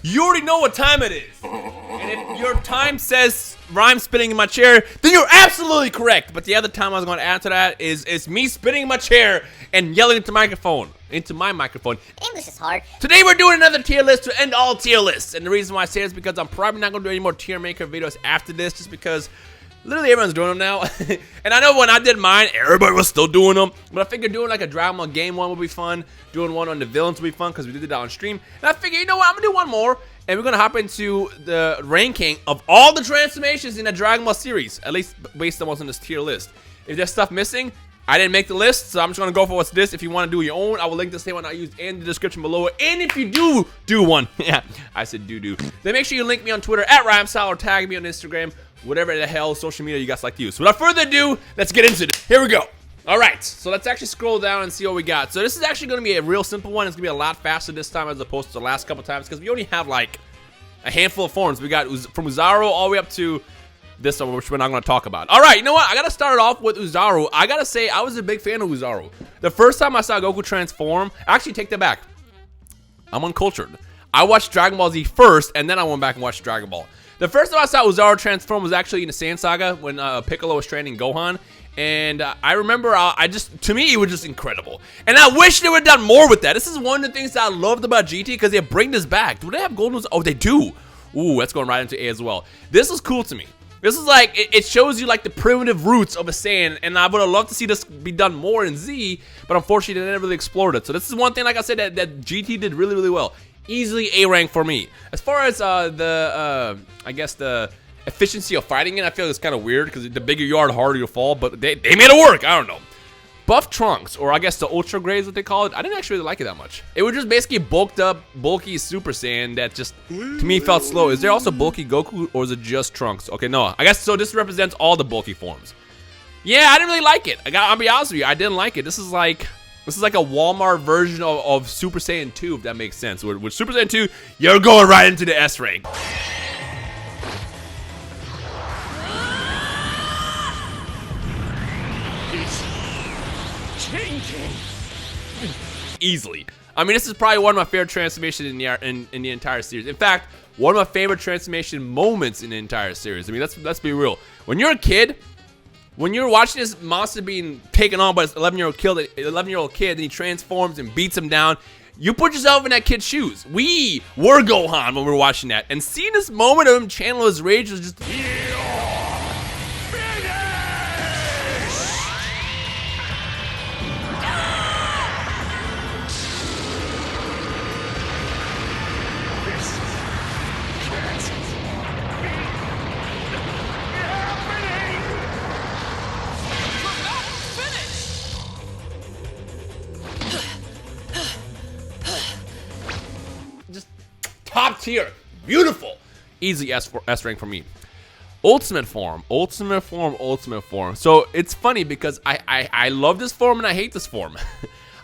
You already know what time it is. And if your time says rhyme spinning in my chair, then you're absolutely correct. But the other time I was going to add to that is me spinning in my chair and yelling into my microphone. English is hard. Today we're doing another tier list to end all tier lists. And the reason why I say it is because I'm probably not going to do any more tier maker videos after this, just because literally everyone's doing them now. And I know when I did mine, everybody was still doing them. But I figured doing like a Dragon Ball game one would be fun. Doing one on the villains would be fun because we did that on stream. And I figured, you know what, I'm going to do one more. And we're going to hop into the ranking of all the transformations in the Dragon Ball series. At least based on what's on this tier list. If there's stuff missing, I didn't make the list. So I'm just going to go for what's this. If you want to do your own, I will link the same one I used in the description below. And if you do one, yeah, I said do. Then make sure you link me on Twitter at Rhymestyle or tag me on Instagram. Whatever the hell social media you guys like to use. So without further ado, let's get into it. Here we go. Alright, so let's actually scroll down and see what we got. So this is actually going to be a real simple one. It's going to be a lot faster this time as opposed to the last couple times because we only have like a handful of forms. We got from Uzaru all the way up to this one, which we're not going to talk about. Alright, you know what? I got to start it off with Uzaru. I got to say, I was a big fan of Uzaru. The first time I saw Goku transform, actually take that back. I'm uncultured. I watched Dragon Ball Z first, and then I went back and watched Dragon Ball. The first time I saw Uzaru transform was actually in the Saiyan Saga when Piccolo was training Gohan. And I remember, to me, it was just incredible. And I wish they would have done more with that. This is one of the things that I loved about GT because they bring this back. Do they have golden? Oh, they do. Ooh, that's going right into A as well. This is cool to me. This is like, it shows you like the primitive roots of a Saiyan. And I would have loved to see this be done more in Z. But unfortunately, they never really explored it. So this is one thing, like I said, that GT did really, really well. Easily A rank for me. As far as I guess the efficiency of fighting it, I feel it's kind of weird because the bigger you are, the harder you fall. But they made it work. I don't know. Buff Trunks, or I guess the Ultra Gray is what they call it. I didn't actually really like it that much. It was just basically bulked up, bulky Super Saiyan that just, to me, felt slow. Is there also bulky Goku, or is it just Trunks? Okay, no. I guess so. This represents all the bulky forms. Yeah, I didn't really like it. I'll be honest with you. I didn't like it. This is like a Walmart version of Super Saiyan 2, if that makes sense. With Super Saiyan 2, you're going right into the S rank. Easily. I mean, this is probably one of my favorite transformations in the entire series. In fact, one of my favorite transformation moments in the entire series. I mean, let's be real. When you're a kid, when you're watching this monster being taken on by this 11-year-old kid, and he transforms and beats him down, you put yourself in that kid's shoes. We were Gohan when we were watching that, and seeing this moment of him channel his rage was just. Top tier, beautiful, easy S rank for me. Ultimate form. So it's funny because I love this form and I hate this form.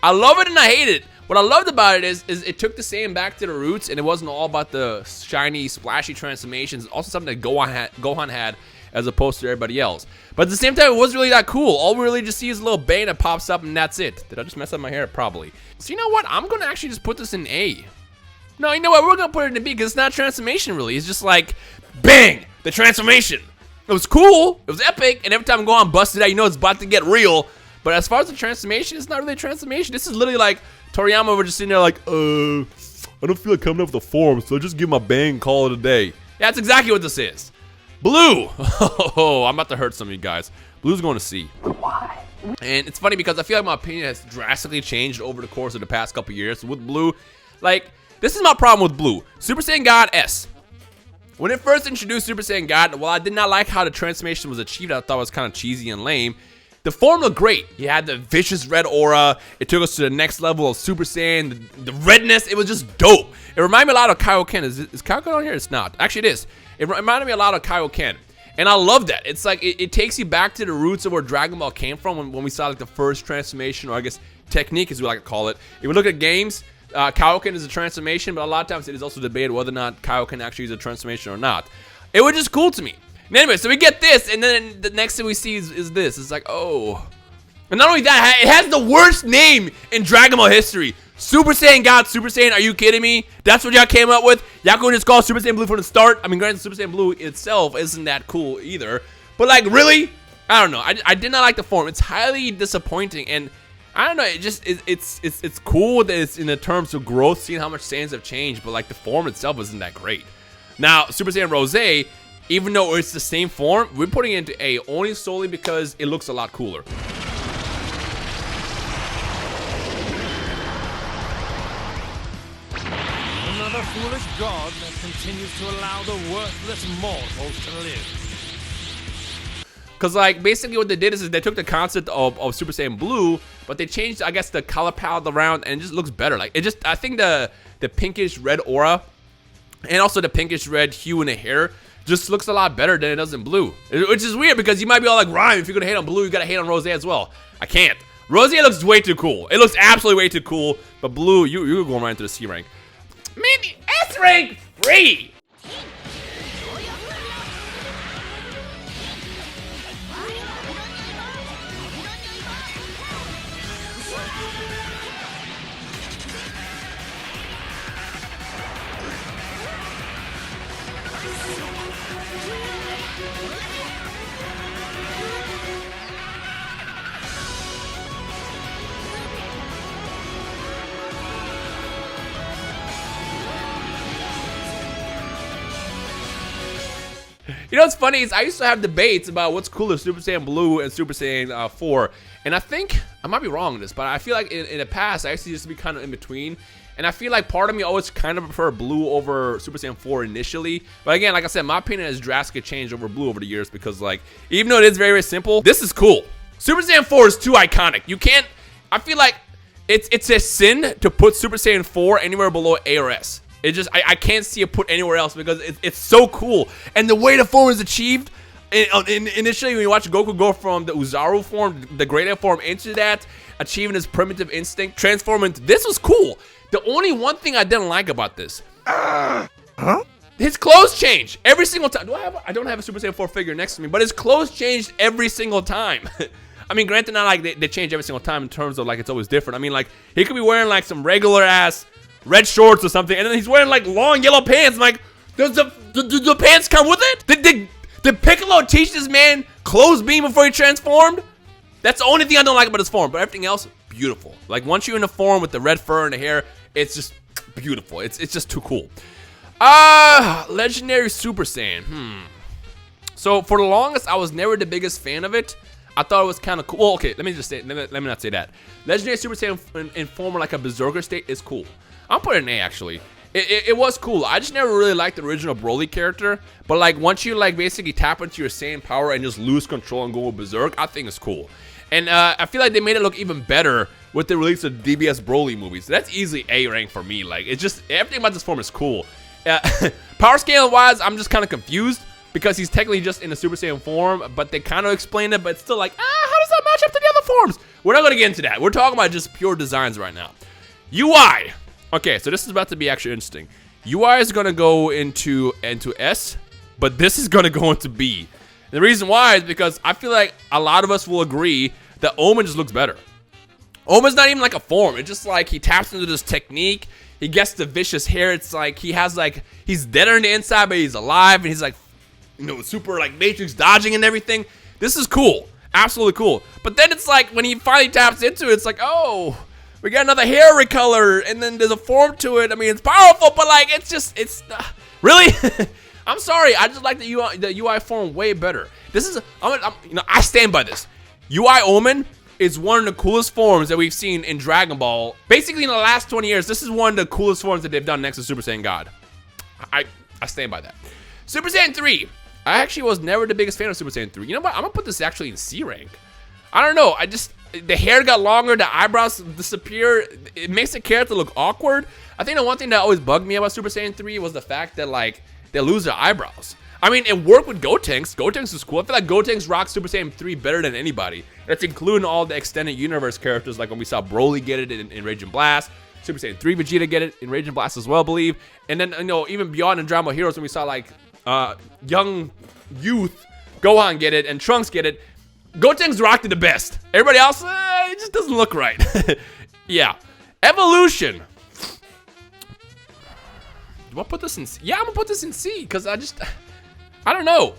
I love it and I hate it. What I loved about it is it took the Saiyan back to the roots, and it wasn't all about the shiny, splashy transformations. Also something that Gohan had as opposed to everybody else. But at the same time, it wasn't really that cool. All we really just see is a little bane that pops up, and that's it. Did I just mess up my hair? Probably. So you know what? I'm gonna actually just put this in A. No, you know what? We're going to put it in B because it's not a transformation, really. It's just like, bang, the transformation. It was cool. It was epic. And every time Gohan busted out, you know it's about to get real. But as far as the transformation, it's not really a transformation. This is literally like Toriyama was just sitting there like, I don't feel like coming up with a form, so I'll just give my bang, call it a day. Yeah, that's exactly what this is. Blue. Oh, I'm about to hurt some of you guys. Blue's going to C. Why? And it's funny because I feel like my opinion has drastically changed over the course of the past couple years. With Blue, like, this is my problem with Blue. Super Saiyan God S. When it first introduced Super Saiyan God, while I did not like how the transformation was achieved, I thought it was kind of cheesy and lame. The form looked great. He had the vicious red aura. It took us to the next level of Super Saiyan. The redness, it was just dope. It reminded me a lot of Kaio-ken. Is Kaio-ken on here? It's not. Actually, it is. It reminded me a lot of Kaio-ken. And I love that. It's like, it takes you back to the roots of where Dragon Ball came from when we saw like the first transformation, or I guess technique as we like to call it. If we look at games, Kaio-ken is a transformation, but a lot of times it is also debated whether or not Kaio-ken actually is a transformation or not. It was just cool to me. Anyway, so we get this, and then the next thing we see is this. It's like, oh. And not only that, it has the worst name in Dragon Ball history. Super Saiyan God, Super Saiyan, are you kidding me? That's what y'all came up with? Y'all couldn't just call Super Saiyan Blue from the start? I mean, granted, Super Saiyan Blue itself isn't that cool either. But like, really? I don't know. I did not like the form. It's highly disappointing, and I don't know. It just it's cool that it's in the terms of growth, seeing how much Saiyans have changed. But like, the form itself isn't that great. Now, Super Saiyan Rose, even though it's the same form, we're putting it into A only solely because it looks a lot cooler. Another foolish god that continues to allow the worthless mortals to live. Because, like, basically what they did is they took the concept of Super Saiyan Blue, but they changed, I guess, the color palette around, and it just looks better. Like, it just, I think the pinkish red aura and also the pinkish red hue in the hair just looks a lot better than it does in Blue. Which is weird because you might be all like, Rhyme, if you're going to hate on Blue, you got to hate on Rose as well. I can't. Rose looks way too cool. It looks absolutely way too cool. But Blue, you're going right into the C rank. Man, S rank free. You know what's funny is I used to have debates about what's cooler, Super Saiyan Blue and Super Saiyan 4. And I think, I might be wrong on this, but I feel like in the past, I used to just be kind of in between. And I feel like part of me always kind of prefer Blue over Super Saiyan 4 initially. But again, like I said, my opinion has drastically changed over Blue over the years because, like, even though it is very, very simple, this is cool. Super Saiyan 4 is too iconic. You can't, I feel like it's a sin to put Super Saiyan 4 anywhere below A or S. It just, I can't see it put anywhere else because it's so cool. And the way the form is achieved, initially when you watch Goku go from the Uzaru form, the Great Ape form, into that, achieving his primitive instinct, transforming into, this was cool. The only one thing I didn't like about this, his clothes change every single time. I don't have a Super Saiyan 4 figure next to me, but his clothes changed every single time. I mean, granted, not like they change every single time in terms of like it's always different. I mean, like, he could be wearing like some regular ass red shorts or something, and then he's wearing like long yellow pants. I'm like, does the pants come with it? Did Piccolo teach this man clothes beam before he transformed? That's the only thing I don't like about his form, but everything else, beautiful. Like, once you're in the form with the red fur and the hair, it's just beautiful. It's just too cool. Legendary Super Saiyan. So for the longest, I was never the biggest fan of it. I thought it was kind of cool. Well, okay, let me not say that. Legendary Super Saiyan in form of like a Berserker state is cool. I'm putting an A, actually. It was cool. I just never really liked the original Broly character. But like, once you like basically tap into your Saiyan power and just lose control and go with Berserk, I think it's cool. And I feel like they made it look even better with the release of DBS Broly movies. So that's easily A rank for me. Like, it's just, everything about this form is cool. Power scale wise, I'm just kind of confused because he's technically just in the Super Saiyan form, but they kind of explained it, but it's still like, how does that match up to the other forms? We're not going to get into that. We're talking about just pure designs right now. UI. Okay, so this is about to be actually interesting. UI is going to go into S, but this is going to go into B. And the reason why is because I feel like a lot of us will agree that Omen just looks better. Omen's not even like a form. It's just like he taps into this technique. He gets the vicious hair. It's like he has like, he's deader on the inside, but he's alive. And he's like, you know, super like Matrix dodging and everything. This is cool. Absolutely cool. But then it's like when he finally taps into it, it's like, oh, we got another hair recolor, and then there's a form to it. I mean, it's powerful, but like, it's just, it's really. I'm sorry. I just like the UI form way better. This is, you know, I stand by this. UI Omen is one of the coolest forms that we've seen in Dragon Ball. Basically, in the last 20 years, this is one of the coolest forms that they've done next to Super Saiyan God. I stand by that. Super Saiyan 3. I actually was never the biggest fan of Super Saiyan 3. You know what? I'm gonna put this actually in C rank. I don't know. The hair got longer, the eyebrows disappear. It makes the character look awkward. I think the one thing that always bugged me about Super Saiyan 3 was the fact that, like, they lose their eyebrows. I mean, it worked with Gotenks. Gotenks is cool. I feel like Gotenks rocks Super Saiyan 3 better than anybody. That's including all the extended universe characters, like when we saw Broly get it in Rage and Blast. Super Saiyan 3 Vegeta get it in Rage and Blast as well, I believe. And then, you know, even beyond in Dragon Ball Heroes, when we saw, like, young youth, Gohan get it, and Trunks get it. Gotenks rocked it the best. Everybody else, it just doesn't look right. Yeah. Evolution. Do I put this in C? Yeah, I'm gonna put this in C, because I don't know.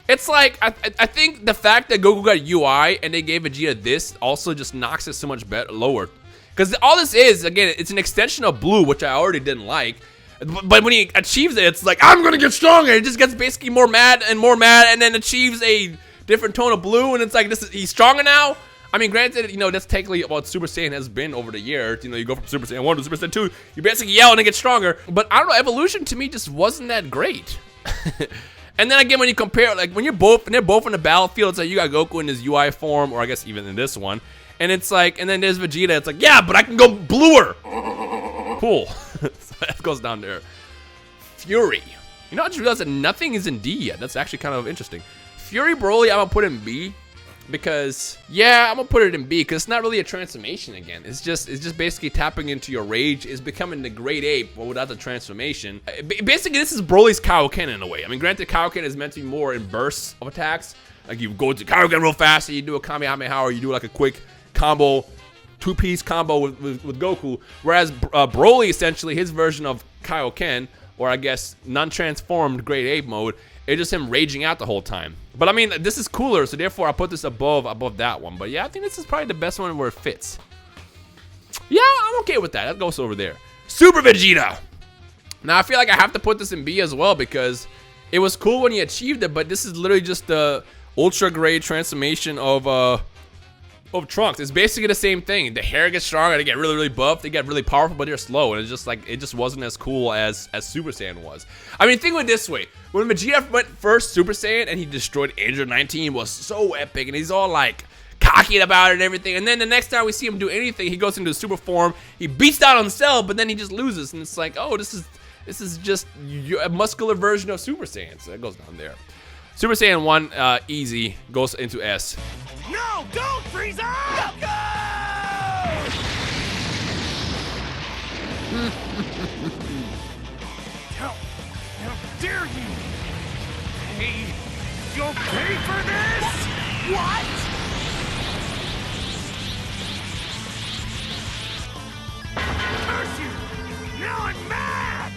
It's like, I think the fact that Goku got UI and they gave Vegeta this also just knocks it so much lower. Because all this is, again, it's an extension of Blue, which I already didn't like. But when he achieves it, it's like, I'm gonna get stronger. It just gets basically more mad, and then achieves a different tone of Blue, and it's like, he's stronger now? I mean, granted, you know, that's technically what Super Saiyan has been over the years. You know, you go from Super Saiyan 1 to Super Saiyan 2, you basically yell and it gets stronger. But I don't know, Evolution to me just wasn't that great. And then again, when you compare, like, when they're both in the battlefield, it's like you got Goku in his UI form, or I guess even in this one. And it's like, and then there's Vegeta, it's like, yeah, but I can go bluer. Cool. So that goes down there. Fury. You know, I just realized that nothing is in D yet. That's actually kind of interesting. Fury Broly, I'm gonna put in B. Because, yeah, I'm gonna put it in B, because it's not really a transformation again. It's just basically tapping into your rage. It's becoming the Great Ape, but without the transformation. Basically, this is Broly's Kaio-ken in a way. I mean, granted, Kaio-ken is meant to be more in bursts of attacks. Like, you go to Kaio-ken real fast, and you do a Kamehameha, or you do like a quick combo, two-piece combo with Goku. Whereas Broly, essentially, his version of Kaio-ken, or I guess non-transformed Great Ape mode, it's just him raging out the whole time. But I mean, this is cooler, so therefore I put this above that one. But yeah, I think this is probably the best one where it fits. Yeah, I'm okay with that. That goes over there. Super Vegeta. Now I feel like I have to put this in B as well, because it was cool when he achieved it, but this is literally just the ultra grade transformation of Trunks. It's basically the same thing. The hair gets stronger, they get really, really buffed, they get really powerful, but they're slow, and it's just like, it just wasn't as cool as Super Saiyan was. I mean, think of it this way. When Vegeta went first Super Saiyan and he destroyed Android 19, was so epic, and he's all like cocky about it and everything, and then the next time we see him do anything, he goes into super form, he beats down on Cell, but then he just loses, and it's like, oh, this is just a muscular version of Super Saiyan, so it goes down there. Super Saiyan 1, easy, goes into S. No, don't, Frieza! Go! How dare you? Hey, you'll pay for this? What? Curse you! Now I'm mad!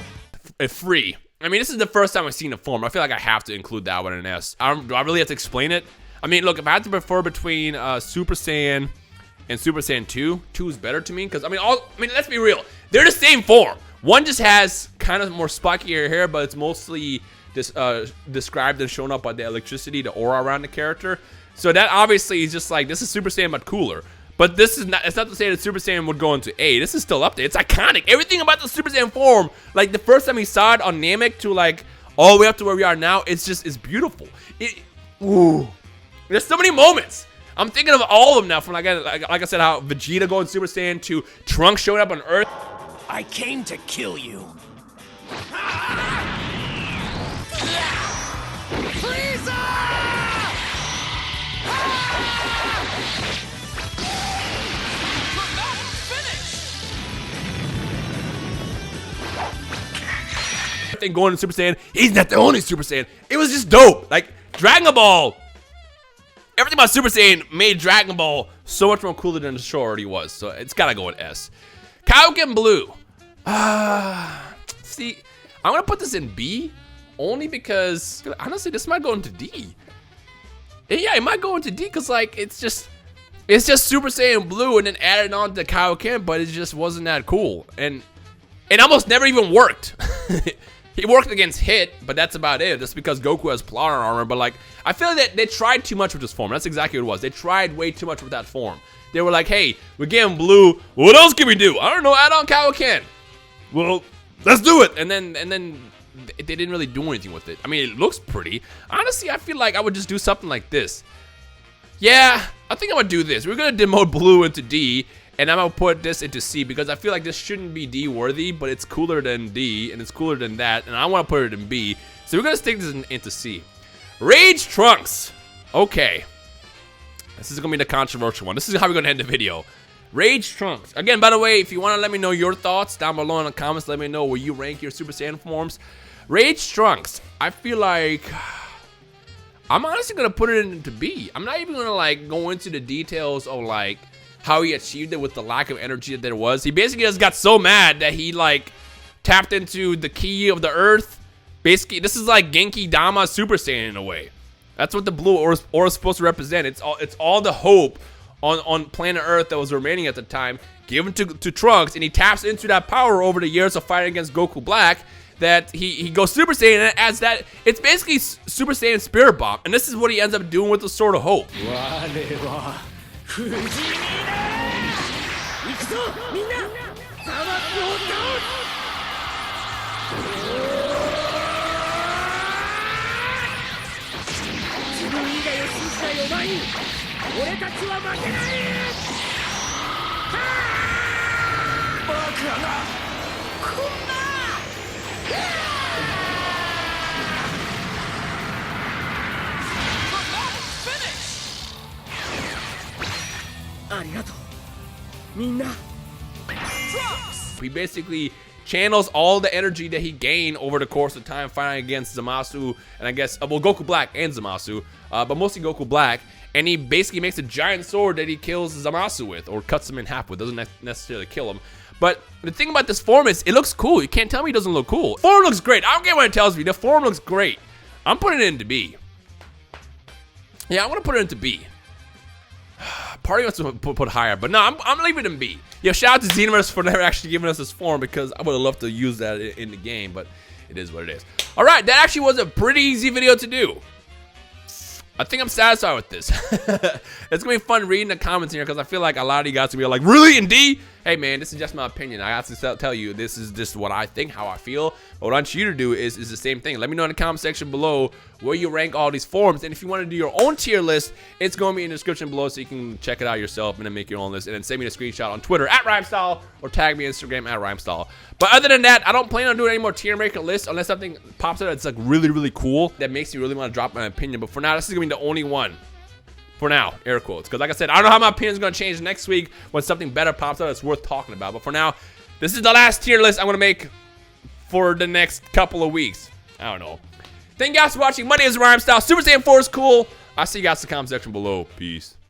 Free. I mean, this is the first time I've seen a form. I feel like I have to include that one in S. Do I really have to explain it? I mean, look, if I had to prefer between Super Saiyan and Super Saiyan 2, 2 is better to me, because I mean, let's be real, they're the same form. One just has kind of more spockier hair, but it's mostly described and shown up by the electricity, the aura around the character. So that obviously is just like, this is Super Saiyan but cooler. But this is not, it's not to say that Super Saiyan would go into A. This is still up there. It's iconic. Everything about the Super Saiyan form, like the first time we saw it on Namek to like all the way up to where we are now, it's beautiful. Ooh. There's so many moments. I'm thinking of all of them now, from like I said, how Vegeta going Super Saiyan to Trunks showing up on Earth. I came to kill you. Frieza! Thing going to Super Saiyan. He's not the only Super Saiyan. It was just dope. Like Dragon Ball. Everything about Super Saiyan made Dragon Ball so much more cooler than the show already was. So it's gotta go with S. Kaio-ken Blue. See, I'm gonna put this in B only because honestly this might go into D. Yeah, it might go into D because like it's just Super Saiyan Blue and then added on to Kaio-ken, but it just wasn't that cool. And it almost never even worked. He worked against Hit, but that's about it. Just because Goku has plotter armor. But like, I feel that they tried too much with this form. That's exactly what it was. They tried way too much with that form. They were like, hey, we're getting Blue. What else can we do? I don't know. Add on Kaio-ken. Well, let's do it. And then they didn't really do anything with it. I mean, it looks pretty. Honestly, I feel like I would just do something like this. Yeah, I think I'm gonna do this. We're gonna demote Blue into D. And I'm gonna put this into C because I feel like this shouldn't be D worthy, but it's cooler than D and it's cooler than that, and I want to put it in B. So we're gonna stick this into C. Rage Trunks. Okay, this is gonna be the controversial one. This is how we're gonna end the video. Rage Trunks. Again, by the way, if you want to let me know your thoughts down below in the comments, let me know where you rank your Super Saiyan forms. Rage Trunks. I feel like I'm honestly gonna put it into B. I'm not even gonna like go into the details of like how he achieved it with the lack of energy that there was. He basically just got so mad that he like tapped into the key of the earth. Basically, this is like Genki Dama Super Saiyan in a way. That's what the blue aura is supposed to represent. It's all the hope on planet Earth that was remaining at the time, given to Trunks, and he taps into that power over the years of fighting against Goku Black. That he goes Super Saiyan, and as that, it's basically Super Saiyan Spirit Bomb, and this is what he ends up doing with the Sword of Hope. He basically channels all the energy that he gained over the course of time fighting against Zamasu, and I guess, well, Goku Black and Zamasu, but mostly Goku Black, and he basically makes a giant sword that he kills Zamasu with, or cuts him in half with. Doesn't necessarily kill him. But the thing about this form is, it looks cool. You can't tell me it doesn't look cool. Form looks great. I don't care what it tells me. The form looks great. I'm putting it into B. Yeah, I'm gonna put it into B. Party wants to put higher, but no, I'm leaving it in B. Yo, shout out to Xenoverse for never actually giving us this form, because I would have loved to use that in the game, but it is what it is. All right, that actually was a pretty easy video to do. I think I'm satisfied with this. It's gonna be fun reading the comments here, because I feel like a lot of you guys will be like, really, in D? Hey man, this is just my opinion. I have to tell you, this is just what I think, how I feel. But what I want you to do is the same thing. Let me know in the comment section below where you rank all these forms, and if you want to do your own tier list, it's going to be in the description below, so you can check it out yourself and then make your own list, and then send me a screenshot on Twitter at Rhymestyle, or tag me on Instagram at Rhymestyle. But other than that, I don't plan on doing any more tier maker lists unless something pops out that's like really cool that makes me really want to drop my opinion. But for now, this is gonna be the only one. For now, air quotes, because like I said, I don't know how my opinion is going to change next week when something better pops out that's worth talking about. But for now, this is the last tier list I'm going to make for the next couple of weeks. I don't know. Thank you guys for watching. My name is Rhymestyle. Super Saiyan 4 is cool. I'll see you guys in the comment section below. Peace.